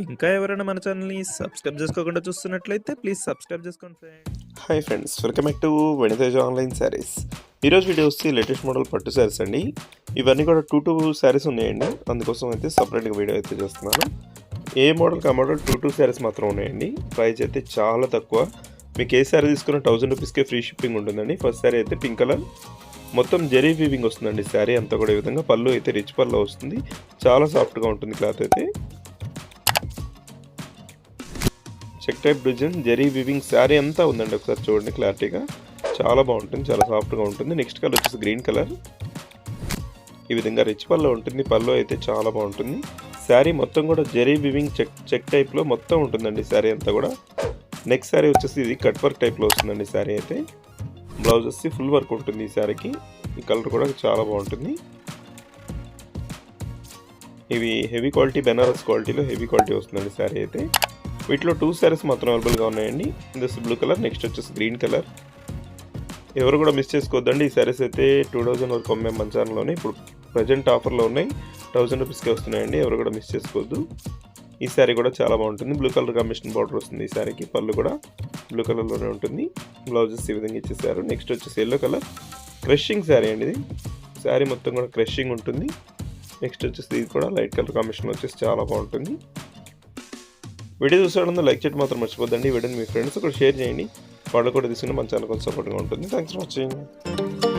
ఇంకా ఎవరైనా మన ఛానల్‌ని సబ్స్క్రైబ్ చేసుకోకుండా చూస్తున్నట్లయితే ప్లీజ్ సబ్స్క్రైబ్ చేసుకోండి friends. Hi friends, welcome back to Vanitheja online saris. ఈరోజు వీడియో వచ్చి లేటెస్ట్ మోడల్ పట్టు శారీస్ అండి. ఇవన్నీ కూడా 2 శారీస్ ఉన్నాయండి. అందుకోసం అయితే సపరేట్గా వీడియో అయితే చేస్తున్నాను. ఏ మోడల్కి ఆ మోడల్ 2 శారీస్ మాత్రం ఉన్నాయండి. ప్రైస్ అయితే చాలా తక్కువ. మీకు ఏ శారీ తీసుకున్న 1000 రూపీస్కే ఫ్రీ షిప్పింగ్ ఉంటుందండి. ఫస్ట్ శారీ అయితే పింక్ కలర్, మొత్తం జరీ వీవింగ్ వస్తుందండి. శారీ అంతా కూడా ఈ విధంగా, పళ్ళు అయితే రిచ్ పళ్ళు వస్తుంది. చాలా సాఫ్ట్గా ఉంటుంది క్లాత్ అయితే. Check type design zari weaving sari అంతా ఉందండి. ఒకసారి చూడండి క్లారిటీగా, చాలా బాగుంటుంది, చాలా సాఫ్ట్గా ఉంటుంది. నెక్స్ట్ కలర్ వచ్చేసి గ్రీన్ కలర్. ఈ విధంగా రిచ్ పళ్ళు ఉంటుంది. పళ్ళు అయితే చాలా బాగుంటుంది. శారీ మొత్తం కూడా జరీ వీవింగ్ చెక్ టైప్లో మొత్తం ఉంటుందండి శారీ అంతా కూడా. నెక్స్ట్ శారీ వచ్చేసి ఇది కట్ వర్క్ టైప్లో వస్తుందండి శారీ అయితే. బ్లౌజ్ వచ్చి ఫుల్ వర్క్ ఉంటుంది ఈ శారీకి. ఈ కలర్ కూడా చాలా బాగుంటుంది. ఇవి హెవీ క్వాలిటీ, బెనారస్ క్వాలిటీలో హెవీ క్వాలిటీ వస్తుందండి శారీ అయితే. వీటిలో 2 శారీస్ మాత్రం అవైలబుల్గా ఉన్నాయండి. దిస్ బ్లూ కలర్, నెక్స్ట్ వచ్చేసి గ్రీన్ కలర్. ఎవరు కూడా మిస్ చేసుకోవద్దండి. ఈ శారీస్ అయితే 2000 వరకు అమ్మే మన ఛానల్లోనే ఇప్పుడు ప్రజెంట్ ఆఫర్లో ఉన్నాయి. 1000 రూపీస్కే వస్తున్నాయండి. ఎవరు కూడా మిస్ చేసుకోవద్దు. ఈ శారీ కూడా చాలా బాగుంటుంది. బ్లూ కలర్ కాంబినేషన్ బార్డర్ వస్తుంది ఈ శారీకి. పళ్ళు కూడా బ్లూ కలర్లోనే ఉంటుంది. బ్లౌజెస్ ఈ విధంగా ఇచ్చేసారు. నెక్స్ట్ వచ్చేసి ఎల్లో కలర్ క్రషింగ్ శారీ అండి. ఇది శారీ మొత్తం కూడా క్రషింగ్ ఉంటుంది. నెక్స్ట్ వచ్చేసి ఇది కూడా లైట్ కలర్ కాంబినేషన్ వచ్చేసి చాలా బాగుంటుంది. వీడియో చూసేవాళ్ళందరూ లైక్ చేయడం మాత్రం మర్చిపోద్దండి. వీడియోని మీ ఫ్రెండ్స్ కూడా షేర్ చేయండి. వాళ్ళు కూడా తీసుకుని మన ఛానల్ కొంచెం సపోర్ట్గా ఉంటుంది. Thanks for watching.